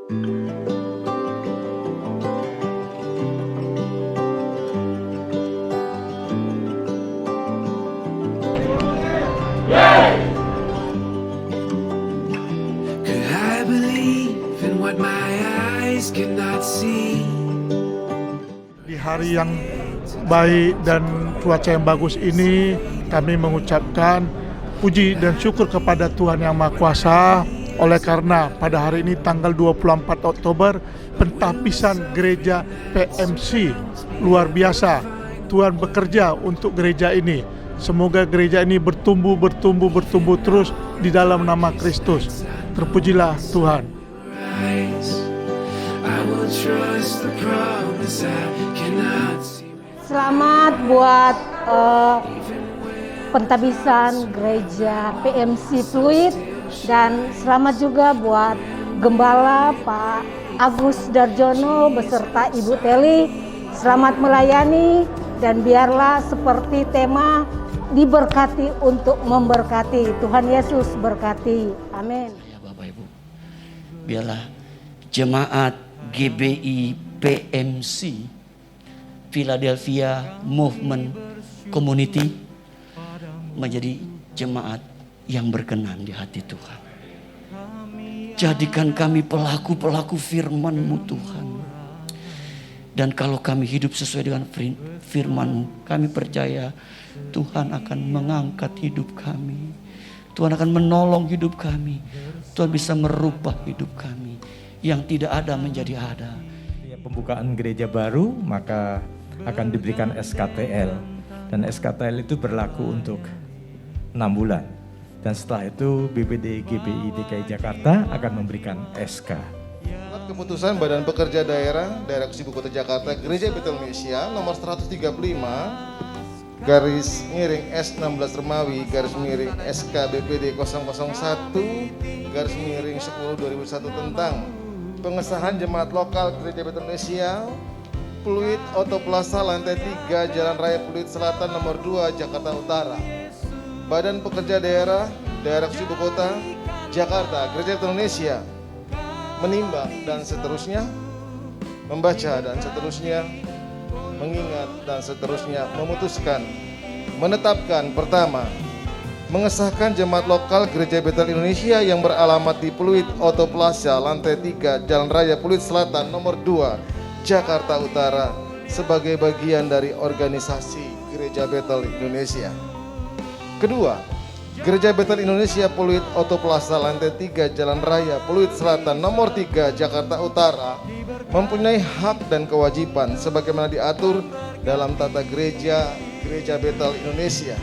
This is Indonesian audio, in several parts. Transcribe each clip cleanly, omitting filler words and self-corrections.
Could I believe in what my eyes cannot see? Di hari yang baik dan cuaca yang bagus ini, kami mengucapkan puji dan syukur kepada Tuhan Yang Maha Kuasa. Oleh karena pada hari ini tanggal 24 Oktober, pentapisan gereja PMC luar biasa. Tuhan bekerja untuk gereja ini. Semoga gereja ini bertumbuh terus di dalam nama Kristus. Terpujilah Tuhan. I will trust the promise I cannot see. Selamat buat pentabisan gereja PMC Fluid, dan selamat juga buat Gembala Pak Agus Darjono beserta Ibu Teli. Selamat melayani dan biarlah seperti tema diberkati untuk memberkati. Tuhan Yesus berkati. Amin. Ya Bapak Ibu, biarlah jemaat GBI PMC Philadelphia Movement Community menjadi jemaat yang berkenan di hati Tuhan. Jadikan kami pelaku-pelaku firman-Mu Tuhan. Dan kalau kami hidup sesuai dengan firman-Mu, kami percaya Tuhan akan mengangkat hidup kami. Tuhan akan menolong hidup kami. Tuhan bisa merubah hidup kami yang tidak ada menjadi ada. Pembukaan gereja baru maka akan diberikan SKTL, dan SKTL itu berlaku untuk 6 bulan. Dan setelah itu BPD GBI DKI Jakarta akan memberikan SK. Keputusan Badan Pekerja Daerah Khusus Ibu Kota Jakarta Gereja Betel Indonesia nomor 135 garis miring S16 Remawi garis miring SK BPD 001 garis miring 10/2001 tentang pengesahan jemaat lokal Gereja Betel Indonesia Pluit Auto Plaza lantai 3 Jalan Raya Pluit Selatan nomor 2 Jakarta Utara. Badan Pekerja Daerah Khusus Ibu Kota Jakarta Gereja Betel Indonesia menimbang dan seterusnya, membaca dan seterusnya, mengingat dan seterusnya, memutuskan, menetapkan pertama, mengesahkan jemaat lokal Gereja Betel Indonesia yang beralamat di Pluit Auto Plaza lantai 3 Jalan Raya Pluit Selatan nomor 2 Jakarta Utara sebagai bagian dari organisasi Gereja Betel Indonesia. Kedua, Gereja Betel Indonesia Pluit Auto Plaza lantai 3 Jalan Raya Pluit Selatan nomor 3 Jakarta Utara mempunyai hak dan kewajiban sebagaimana diatur dalam tata Gereja Betel Indonesia.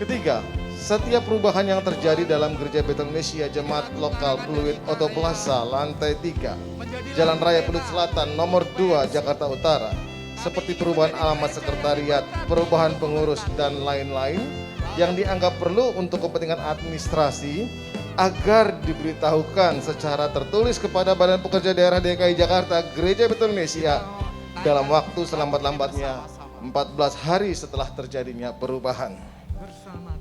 Ketiga, setiap perubahan yang terjadi dalam Gereja Betel Indonesia Jemaat Lokal Pluit Auto Plaza lantai 3 Jalan Raya Pluit Selatan nomor 2 Jakarta Utara seperti perubahan alamat sekretariat, perubahan pengurus dan lain-lain yang dianggap perlu untuk kepentingan administrasi agar diberitahukan secara tertulis kepada Badan Pekerja Daerah DKI Jakarta Gereja Betel Indonesia dalam waktu selambat-lambatnya 14 hari setelah terjadinya perubahan.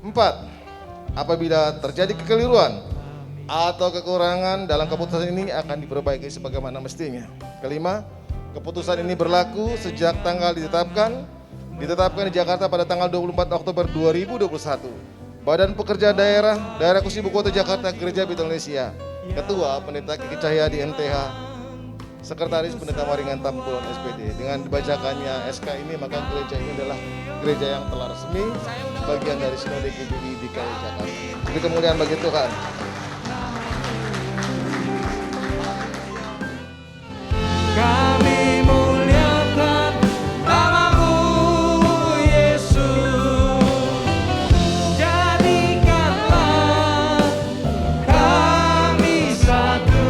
4. Apabila terjadi kekeliruan atau kekurangan dalam keputusan ini akan diperbaiki sebagaimana mestinya. Kelima, keputusan ini berlaku sejak tanggal ditetapkan di Jakarta pada tanggal 24 Oktober 2021. Badan Pekerja Daerah Khusus Ibu Kota Jakarta Gereja Betel Indonesia. Ketua Pendeta Kiki Cahyadi MTH, Sekretaris Pendeta Waringan Tampulan SPD. Dengan dibacakannya SK ini maka gereja ini adalah gereja yang telah resmi bagian dari Sinode GBI DKI Jakarta. Jadi kemuliaan bagi Tuhan. Kami muliakan nama-Mu Yesus. Jadikanlah kami satu.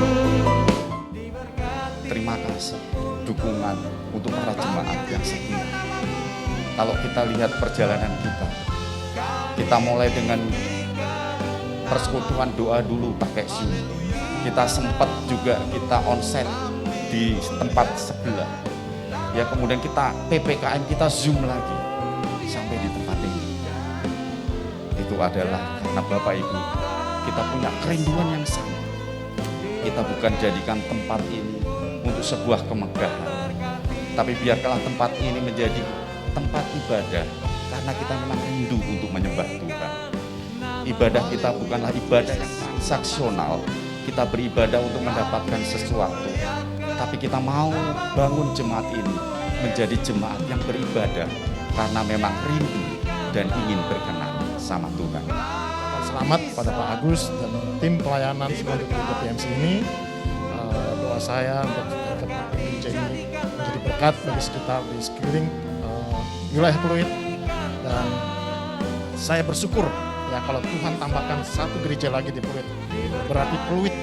Terima kasih dukungan untuk para jemaat yang setia. Kalau kita lihat perjalanan kita mulai dengan persekutuan doa dulu pakai Zoom. Kita sempat juga kita onsite di tempat sebelah. Ya kemudian kita PPKM kita Zoom lagi sampai di tempat ini. Itu adalah karena Bapak Ibu kita punya kerinduan yang sama. kita bukan jadikan tempat ini untuk sebuah kemegahan, tapi biarkanlah tempat ini menjadi tempat ibadah, karena kita memang rindu untuk menyembah Tuhan. Ibadah kita bukanlah ibadah yang transaksional, kita beribadah untuk mendapatkan sesuatu, tapi kita mau bangun jemaat ini menjadi jemaat yang beribadah karena memang rindu dan ingin berkenan sama Tuhan. Selamat pada Pak Agus dan tim pelayanan sekolah gereja PMC ini. Doa saya untuk gereja ini menjadi berkat bagi sekitar di sekeliling wilayah Pluit, dan saya bersyukur ya kalau Tuhan tambahkan satu gereja lagi di Pluit, berarti Pluit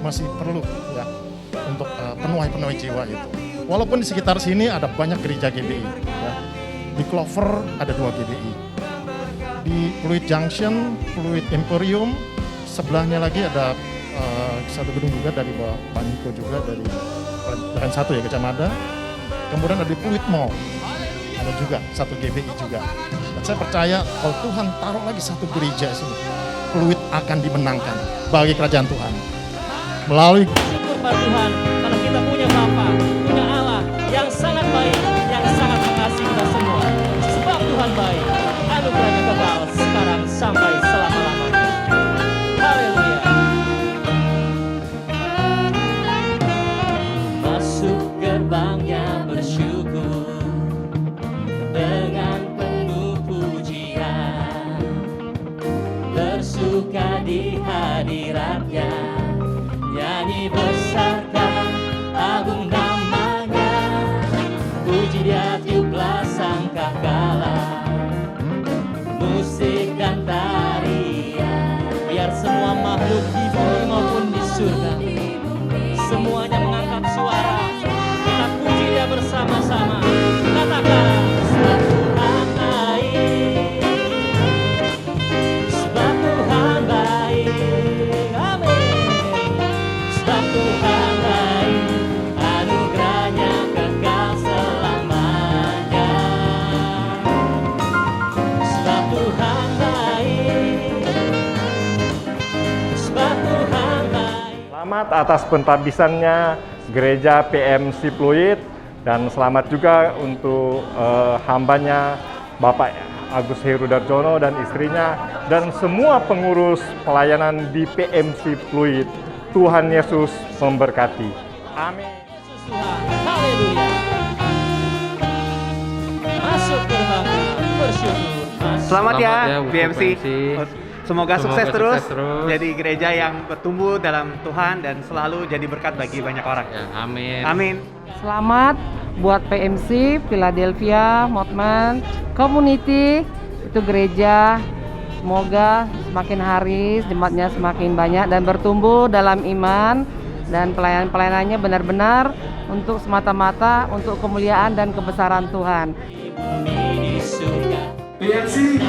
masih perlu ya untuk penuai jiwa itu. Walaupun di sekitar sini ada banyak gereja GBI ya. Di Clover ada 2 GBI. Di Pluit Junction, Pluit Emporium, sebelahnya lagi ada satu gedung juga dari Pak Niko juga dari Duren 1 ya, Kecamada. Kemudian ada di Pluit Mall, ada juga satu GBI juga. Dan saya percaya kalau Tuhan taruh lagi satu gereja sini, Pluit akan dimenangkan bagi kerajaan Tuhan. Melalui syukur pada Tuhan karena kita punya Bapa, punya Allah yang sangat baik, yang sangat mengasihi kita semua. Sebab Tuhan baik, anugerahnya kekal sekarang sampai selama-lamanya. Haleluya. Masuk gerbangnya bersyukur dengan penuh pujian, bersuka di hadiratnya, nyanyi besarkan agung namanya, puji dia tiuplah sangkakala, musik dan tarian, biar semua makhluk di bumi maupun di surga semuanya mengangkat suara, kita puji dia bersama-sama. Katakan sebab Tuhan baik, sebab Tuhan baik, amin. Sebab Tuhan baik, anugerahnya kekal selamanya. Sebab Tuhan baik, sebab Tuhan baik. Selamat atas pentabisannya Gereja PMC Pluit, dan selamat juga untuk hambanya Bapak Agus Heru Darjono dan istrinya dan semua pengurus pelayanan di PMC Pluit. Tuhan Yesus memberkati. Amin. Yesus Tuhan, haleluya. Masuk gerbangnya bersyukur. Selamat ya BMC. Semoga sukses terus. Jadi gereja yang bertumbuh dalam Tuhan dan selalu jadi berkat bagi banyak orang. Ya, amin. Amin. Selamat buat PMC, Philadelphia, Mothman, Community, itu gereja. Semoga semakin hari jemaatnya semakin banyak dan bertumbuh dalam iman, dan pelayanan-pelayanannya benar-benar untuk semata-mata untuk kemuliaan dan kebesaran Tuhan. PMC,